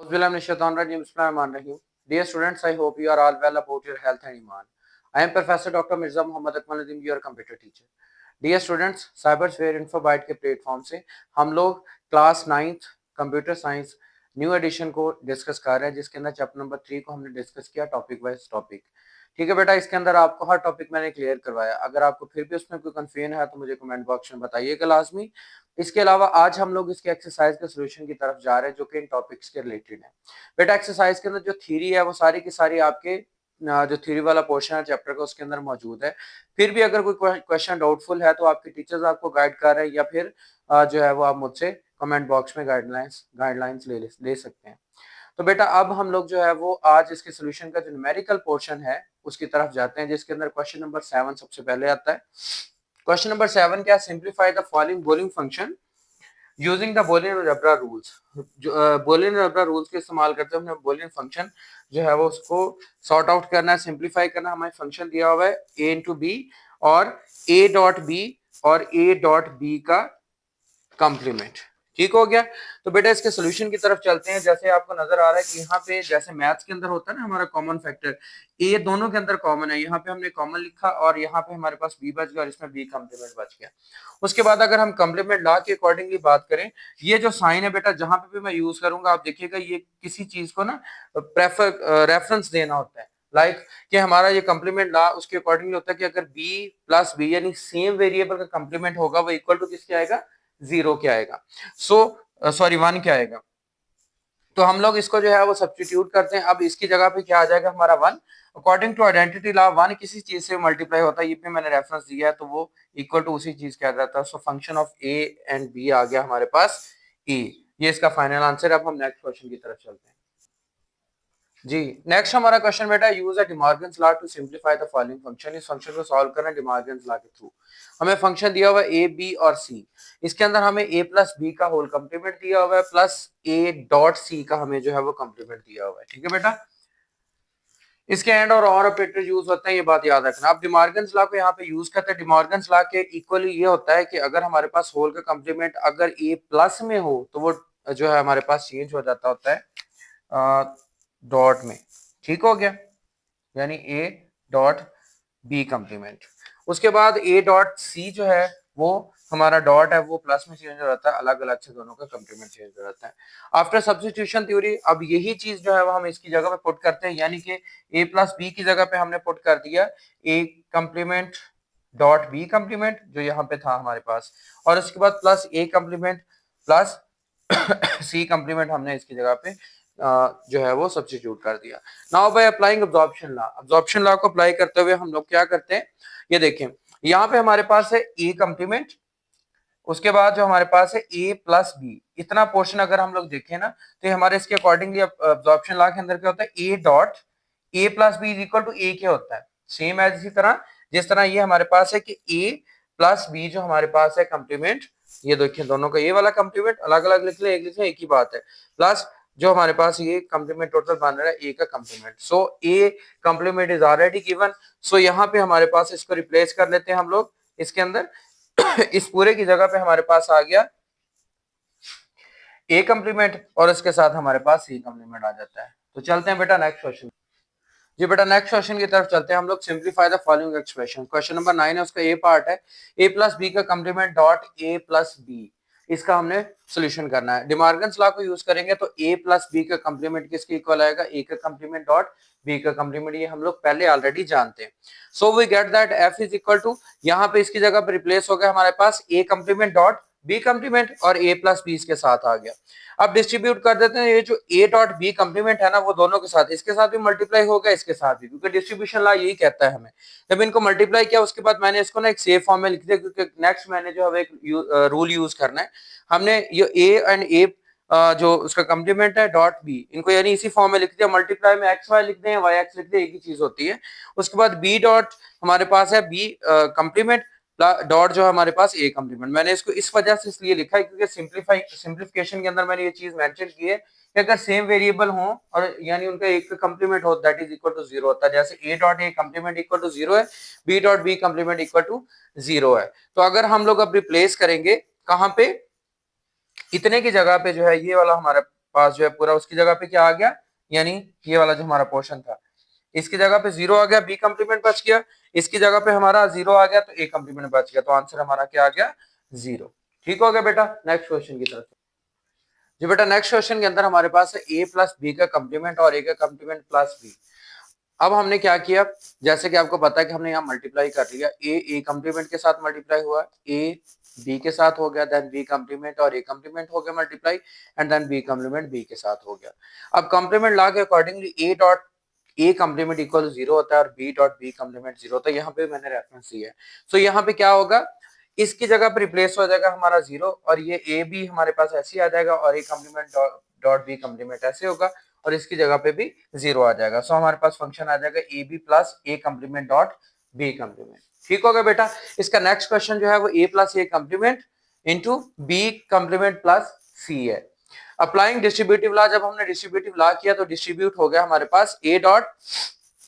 Dear students, I hope you are all well about your health and iman. I am Professor Dr. Mirza Muhammad Akmal Nadeem, your computer teacher. Dear students, साइबरस्फेयर इन्फोबाइट के platform से हम लोग class 9th computer science new edition को discuss कर रहे हैं, जिसके अंदर चैप्टर नंबर 3 को हमने डिस्कस किया टॉपिक वाइज टॉपिक। ठीक है बेटा, इसके अंदर आपको हर टॉपिक मैंने क्लियर करवाया। अगर आपको फिर भी उसमें कोई कंफ्यूजन है तो मुझे कमेंट बॉक्स में बताइएगा लाजमी। इसके अलावा आज हम लोग इसके एक्सरसाइज के सोल्यूशन की तरफ जा रहे हैं जो कि इन टॉपिक्स के रिलेटेड है। बेटा एक्सरसाइज के अंदर जो थ्योरी है वो सारी की सारी आपके जो थ्योरी वाला पोर्शन है चैप्टर का उसके अंदर मौजूद है। फिर भी अगर कोई क्वेश्चन डाउटफुल है तो आपके टीचर्स आपको गाइड कर रहे हैं, या फिर जो है वो आप मुझसे कमेंट बॉक्स में गाइडलाइंस ले सकते हैं। तो बेटा अब हम लोग जो है वो आज इसके सोल्यूशन का जो न्यूमेरिकल पोर्शन है उसकी तरफ जाते हैं, जिसके अंदर क्वेश्चन नंबर 7 सबसे पहले आता है। क्वेश्चन नंबर 7 क्या, simplify the following bowling function using the Boolean algebra rules. जो बोलियन अलजेब्रा रूल्स के इस्तेमाल करते हुए हमें बोलियन फंक्शन जो है वो उसको सॉर्ट आउट करना है, सिंप्लीफाई करना। हमें फंक्शन दिया हुआ है a इंटू बी और a डॉट बी और a डॉट बी का कंप्लीमेंट। ठीक हो गया। तो बेटा इसके सोल्यूशन की तरफ चलते हैं। जैसे आपको नजर आ रहा है कि यहाँ पे जैसे मैथ्स के अंदर होता है ना हमारा कॉमन फैक्टर, ए दोनों के अंदर कॉमन है। यहाँ पे हमने कॉमन लिखा और यहाँ पे हमारे पास बी बच गया और इसमें बी कम्प्लीमेंट बच गया। उसके बाद अगर हम कम्प्लीमेंट लॉ के अकॉर्डिंगली बात करें, ये जो साइन है बेटा जहां पे भी मैं यूज करूंगा आप देखिएगा ये किसी चीज को ना रेफरेंस देना होता है। लाइक कि हमारा ये कम्प्लीमेंट लॉ उसके अकॉर्डिंगली होता है कि अगर b प्लस बी यानी सेम वेरिएबल का कम्प्लीमेंट होगा वो इक्वल टू किसके आएगा, 0 के आएगा। सॉरी 1 के आएगा। तो हम लोग इसको जो है वो सब्स्टिट्यूट करते हैं। अब इसकी जगह पे क्या आ जाएगा हमारा 1। अकॉर्डिंग टू आइडेंटिटी लॉ 1 किसी चीज से मल्टीप्लाई होता है, ये पे मैंने रेफरेंस दिया है तो वो इक्वल टू उसी चीज के आ जाता है। So function of a and b आ गया हमारे पास e। ये इसका फाइनल आंसर। अब हम नेक्स्ट क्वेश्चन की तरफ चलते हैं जी। नेक्स्ट हमारा क्वेश्चन बेटा, use a De Morgan's law to simplify the following function. इस फंक्शन को सॉल्व करना डिमॉर्गन्स लॉ के थ्रू। हमें फंक्शन दिया हुआ है ए बी और सी। इसके अंदर हमें ए प्लस बी का होल कंप्लीमेंट दिया हुआ है प्लस ए डॉट सी का हमें जो है वो कंप्लीमेंट दिया हुआ है। ठीक है बेटा, इसके एंड और ऑपरेटर यूज होते हैं, ये बात याद रखना। आप डिमॉर्गन्स लॉ को यहाँ पे यूज करते हैं। डिमॉर्गन्स लॉ के इक्वली ये होता है कि अगर हमारे पास होल का कंप्लीमेंट अगर ए प्लस में हो तो वो जो है हमारे पास चेंज हो जाता होता है डॉट में। ठीक हो गया, यानी ए डॉट बी कंप्लीमेंट। उसके बाद ए डॉट सी जो है वो हमारा डॉट है वो प्लस में चेंज हो जाता है, अलग अलग से दोनों का कंप्लीमेंट चेंज हो जाता है आफ्टर सब्स्टिट्यूशन थ्योरी। अब यही चीज जो है वो हम इसकी जगह पे पुट करते हैं, यानी कि ए प्लस बी की जगह पे हमने पुट कर दिया ए कंप्लीमेंट डॉट बी कंप्लीमेंट जो यहाँ पे था हमारे पास, और उसके बाद प्लस ए कंप्लीमेंट प्लस सी कंप्लीमेंट हमने इसकी जगह पे जो है वो सब्स्टिट्यूट कर दिया। Now by applying absorption law. Absorption law को अप्लाई करते हुए हम लोग क्या करते हैं, ये देखें यहाँ पे हमारे पास है ए कंप्लीमेंट, उसके बाद जो हमारे पास है ए प्लस बी, इतना पोर्शन अगर हम लोग देखें ना तो हमारे इसके अकॉर्डिंगली अब्जॉर्प्शन लॉ के अंदर क्या होता है, a dot a plus b is equal to a क्या होता है, सेम एज इसी तरह जिस तरह ये हमारे पास है कि ए प्लस बी जो हमारे पास है कंप्लीमेंट, ये देखिए दोनों का ये वाला कंप्लीमेंट अलग अलग लिख ले, एक लिख ले एक ही बात है, प्लस जो हमारे पास ये कंप्लीमेंट टोटल बन रहा है ए का complement. So a complement is already given. So यहाँ पे हमारे पास इसको रिप्लेस कर लेते हैं हम लोग इसके अंदर इस पूरे की जगह पे हमारे पास आ गया ए कंप्लीमेंट और इसके साथ हमारे पास सी कंप्लीमेंट आ जाता है। तो चलते हैं बेटा नेक्स्ट क्वेश्चन। जी बेटा नेक्स्ट क्वेश्चन की तरफ चलते हैं हम लोग। Simplify the following expression. Question number 9 है, उसका ए पार्ट है ए प्लस बी का complement dot a plus b, इसका हमने सोल्यूशन करना है। डिमॉर्गन्स लॉ को यूज करेंगे तो ए प्लस बी का कंप्लीमेंट किसके इक्वल आएगा, ए का कंप्लीमेंट डॉट बी का कंप्लीमेंट, ये हम लोग पहले ऑलरेडी जानते हैं। So we get that f is equal to, यहाँ पे इसकी जगह पे रिप्लेस हो गया हमारे पास a complement dot b complement और ए प्लस बी इसके साथ आ गया। अब डिस्ट्रीब्यूट कर देते हैं, ये जो ए डॉट बी कंप्लीमेंट है ना वो दोनों के साथ, इसके साथ भी मल्टीप्लाई होगा इसके साथ भी, क्योंकि डिस्ट्रीब्यूशन लॉ यही कहता है हमें। जब इनको मल्टीप्लाई किया उसके बाद मैंने इसको ना एक सेव फॉर्म में लिख दिया, क्योंकि नेक्स्ट मैंने जो है एक रूल यूज करना है। हमने ये ए एंड ए जो उसका कंप्लीमेंट है डॉट बी, इनको यानी इसी फॉर्म में लिख दिया, मल्टीप्लाई में एक्स वाई लिख दें वाई एक्स लिख दें, एक ही चीज होती है। उसके बाद बी डॉट हमारे पास है बी कंप्लीमेंट डॉट जो हमारे पास ए कंप्लीमेंट। मैंने इसको इस वजह से इसलिए लिखा है क्योंकि सिंप्लीफिकेशन के अंदर मैंने ये चीज मेंशन की है कि अगर सेम वेरिएबल हो और यानी उनका एक कंप्लीमेंट हो दैट इज इक्वल टू 0 होता है। जैसे a dot a complement equal to 0 है, b dot b complement equal to 0 है। तो अगर हम लोग अब रिप्लेस करेंगे कहां पे, इतने की जगह पे जो है ये वाला हमारे पास जो है पूरा उसकी जगह पे क्या आ गया, यानी ये वाला जो हमारा पोर्शन था इसकी जगह पे 0 आ गया, बी कम्प्लीमेंट बच गया, इसकी जगह पे हमारा 0 आ गया तो ए कम्प्लीमेंट बच गया, तो आंसर हमारा क्या आ गया 0। ठीक हो गया बेटा। नेक्स्ट क्वेश्चन की तरफ जी बेटा, नेक्स्ट क्वेश्चन के अंदर हमारे पास है ए प्लस बी का कम्प्लीमेंट और ए का कम्प्लीमेंट प्लस बी। अब हमने क्या किया, जैसे कि आपको पता है कि हमने यहाँ मल्टीप्लाई कर लिया, ए कम्प्लीमेंट के साथ मल्टीप्लाई हुआ, ए बी के साथ हो गया, देन बी कम्प्लीमेंट और ए कम्प्लीमेंट हो गया multiply, and then b complement b के साथ हो गया। अब कम्प्लीमेंट ला के अकॉर्डिंगली ए कम्प्लीमेंट इक्वल 0 होता है और बी डॉट बी कम्प्लीमेंट 0 होता है, यहाँ पे मैंने रेफरेंस दिया है। सो यहाँ पे क्या होगा, इसकी जगह पे रिप्लेस हो जाएगा हमारा 0 और ये ए बी हमारे पास ऐसे ही आ जाएगा और a complement dot b complement ऐसे होगा और इसकी जगह पे भी 0 आ जाएगा। सो हमारे पास फंक्शन आ जाएगा a b plus a complement dot b complement. ठीक होगा बेटा। इसका नेक्स्ट क्वेश्चन जो है वो a plus a complement into b complement plus c है। अप्लाइंग डिस्ट्रीब्यूटिव लॉ, जब हमने डिस्ट्रीब्यूटिव लॉ किया तो डिस्ट्रीब्यूट हो गया हमारे पास a dot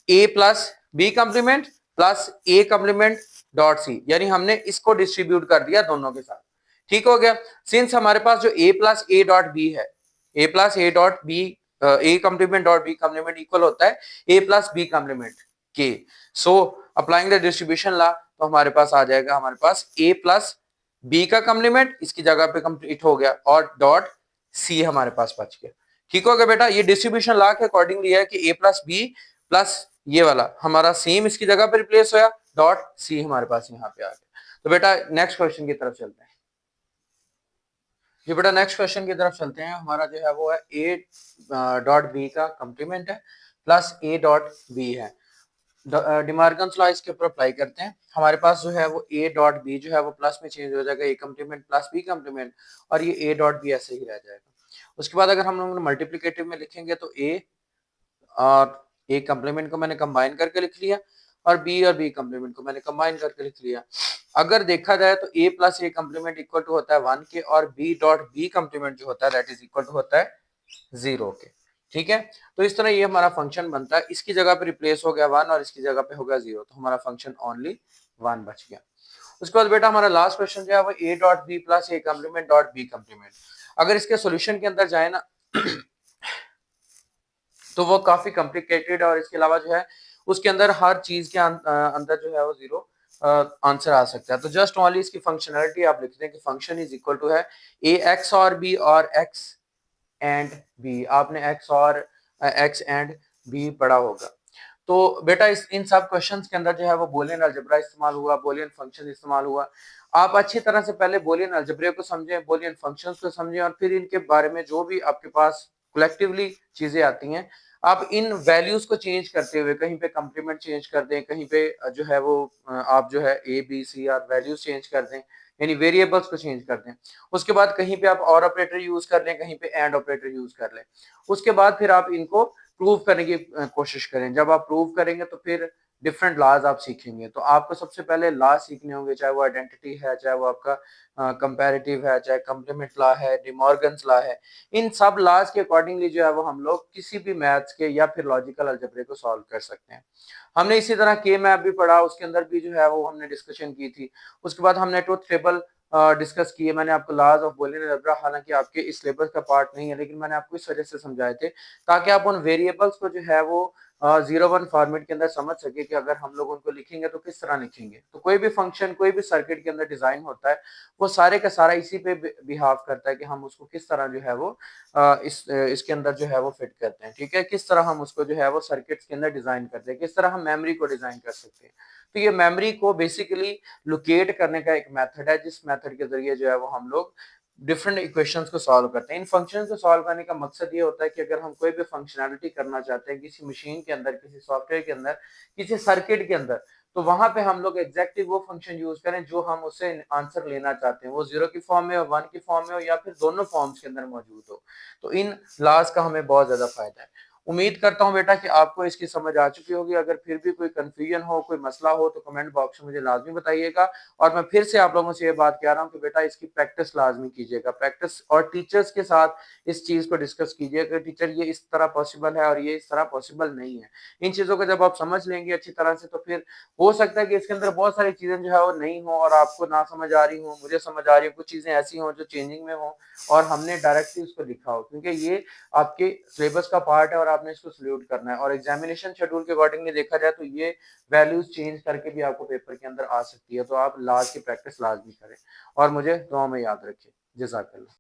a plus b complement plus a complement dot c, यानी हमने इसको डिस्ट्रीब्यूट कर दिया दोनों के साथ। ठीक हो गया। सिंस हमारे पास जो a plus a dot b है, a plus a dot b a complement dot b complement equal होता है ए प्लस बी कम्प्लीमेंट के। So applying the distribution law, तो हमारे पास आ जाएगा हमारे पास ए प्लस बी का कम्प्लीमेंट इसकी जगह पे कंप्लीट हो गया और डॉट सी हमारे पास बच गया। ठीक हो गया बेटा। ये डिस्ट्रीब्यूशन लॉ के अकॉर्डिंगली है कि ए प्लस बी प्लस ये वाला हमारा सेम इसकी जगह पे रिप्लेस होया, डॉट सी हमारे पास यहाँ पे आ गया। तो बेटा नेक्स्ट क्वेश्चन की तरफ चलते हैं। जी बेटा नेक्स्ट क्वेश्चन की तरफ चलते हैं। हमारा जो है वो है ए डॉट बी का कम्प्लीमेंट है प्लस ए डॉट बी है। डिमार्गन्स लॉ इसके ऊपर अप्लाई करते हैं। हमारे पास जो है वो ए डॉट बी जो है वो प्लस में चेंज हो जाएगा, a complement plus b complement, और ये ए डॉट बी ऐसे ही रह जाएगा। उसके बाद अगर हम लोग मल्टीप्लीकेटिव में लिखेंगे तो ए और ए कम्प्लीमेंट को मैंने कंबाइन करके लिख लिया और बी कम्प्लीमेंट को मैंने कंबाइन करके लिख लिया। अगर देखा जाए तो a plus a complement equal to होता है 1 के और बी डॉट बी कम्प्लीमेंट जो होता है दैट इज इक्वल टू होता है 0 के। ठीक है, तो इस तरह ये हमारा फंक्शन बनता है। इसकी जगह पे रिप्लेस हो गया 1 और इसकी जगह पे हो गया 0, तो हमारा फंक्शन ओनली 1 बच गया। उसके बाद बेटा हमारा लास्ट क्वेश्चन जो है वो a dot b plus a complement dot b complement. अगर इसके सोल्यूशन के अंदर जाए ना तो वो काफी कॉम्प्लिकेटेड और इसके अलावा जो है उसके अंदर हर चीज के अंदर जो है वो 0 आंसर आ सकता है। तो जस्ट ओनली इसकी फंक्शनलिटी आप लिखते हैं कि फंक्शन इज इक्वल टू है ए एक्स और बी और एक्स एंड बी। आपने एक्स एंड बी पढ़ा होगा। तो बेटा इस इन सब क्वेश्चंस के अंदर जो है वो बुलियन अलजेब्रा इस्तेमाल हुआ, बुलियन फंक्शन इस्तेमाल हुआ। आप अच्छी तरह से पहले बुलियन अलजेब्रा को समझें, बुलियन फंक्शंस को समझें और फिर इनके बारे में जो भी आपके पास कलेक्टिवली चीजें आती हैं आप इन वैल्यूज को चेंज करते हुए कहीं पे कंप्लीमेंट चेंज कर दें, कहीं पे जो है वो आप जो है ए बी सी और वैल्यूज चेंज कर दें, यानी वेरिएबल्स को चेंज कर दें। उसके बाद कहीं पे आप और ऑपरेटर यूज कर लें, कहीं पे एंड ऑपरेटर यूज कर लें। उसके बाद फिर आप इनको प्रूव करने की कोशिश करें। जब आप प्रूव करेंगे तो फिर डिफरेंट लॉज आप सीखेंगे। तो आपको सबसे पहले लॉ सीखने होंगे, चाहे वो आइडेंटिटी है, चाहे वो आपका कंपैरेटिव है, चाहे कंप्लीमेंट लॉ है, डिमॉर्गन्स लॉ है। इन सब लॉज के अकॉर्डिंगली जो है वो हम लोग किसी भी मैथ्स के या फिर लॉजिकल अलजेब्रे को सॉल्व कर सकते हैं। हमने इसी तरह के मैप भी पढ़ा, उसके अंदर भी जो है वो हमने डिस्कशन की थी। उसके बाद हमने ट्रुथ टेबल डिस्कस किए। मैंने आपको लॉज ऑफ बुलियन अलजेब्रा, हालांकि आपके इस सिलेबस का पार्ट नहीं है, लेकिन मैंने आपको इस वजह से समझाए थे ताकि आप उन वेरिएबल्स को जो है वो 0-1 फॉर्मेट के अंदर समझ सके कि अगर हम लोग उनको लिखेंगे तो किस तरह लिखेंगे। तो कोई भी फंक्शन, कोई भी सर्किट के अंदर डिजाइन होता है वो सारे का सारा इसी पे बिहाव करता है कि हम उसको किस तरह जो है वो इसके अंदर जो है वो फिट करते हैं। ठीक है, किस तरह हम उसको जो है वो सर्किट्स के अंदर डिजाइन करते हैं, किस तरह हम मेमोरी को डिजाइन कर सकते हैं। तो ये मेमोरी को बेसिकली लोकेट करने का एक मेथड है, जिस मेथड के जरिए जो है वो हम लोग डिफरेंट इक्वेशंस को सॉल्व करते हैं। इन फंक्शंस को सॉल्व करने का मकसद ये होता है कि अगर हम कोई भी फंक्शनैलिटी करना चाहते हैं किसी मशीन के अंदर, किसी सॉफ्टवेयर के अंदर, किसी सर्किट के अंदर, तो वहां पे हम लोग एग्जैक्टली वो फंक्शन यूज करें जो हम उससे आंसर लेना चाहते हैं, वो 0 की फॉर्म में हो, 1 की फॉर्म में हो या फिर दोनों फॉर्म्स के अंदर मौजूद हो। तो इन लॉज का हमें बहुत ज्यादा फायदा है। उम्मीद करता हूँ बेटा कि आपको इसकी समझ आ चुकी होगी। अगर फिर भी कोई कन्फ्यूजन हो, कोई मसला हो तो कमेंट बॉक्स में मुझे लाज़मी बताइएगा और मैं फिर से आप लोगों से ये बात कह रहा हूँ कि बेटा इसकी प्रैक्टिस लाज़मी कीजिएगा। प्रैक्टिस और टीचर्स के साथ इस चीज़ को डिस्कस कीजिए कि टीचर ये इस तरह पॉसिबल है और ये इस तरह पॉसिबल नहीं है। इन चीज़ों को जब आप समझ लेंगे अच्छी तरह से तो फिर हो सकता है कि इसके अंदर बहुत सारी चीज़ें जो है वो नहीं हो और आपको ना समझ आ रही हो, मुझे समझ आ रही हो, कुछ चीज़ें ऐसी हों जो चेंजिंग में हों और हमने डायरेक्टली उसको लिखा हो, क्योंकि ये आपके सिलेबस का पार्ट है और आपने इसको सॉल्यूट करना है और एग्जामिनेशन शेड्यूल के अकॉर्डिंगली देखा जाए तो ये वैल्यूज़ चेंज करके भी आपको पेपर के अंदर आ सकती है, तो आप लाज़ की प्रैक्टिस लाज़मी करें और मुझे दुआ में याद रखें। जज़ाकल्लाह।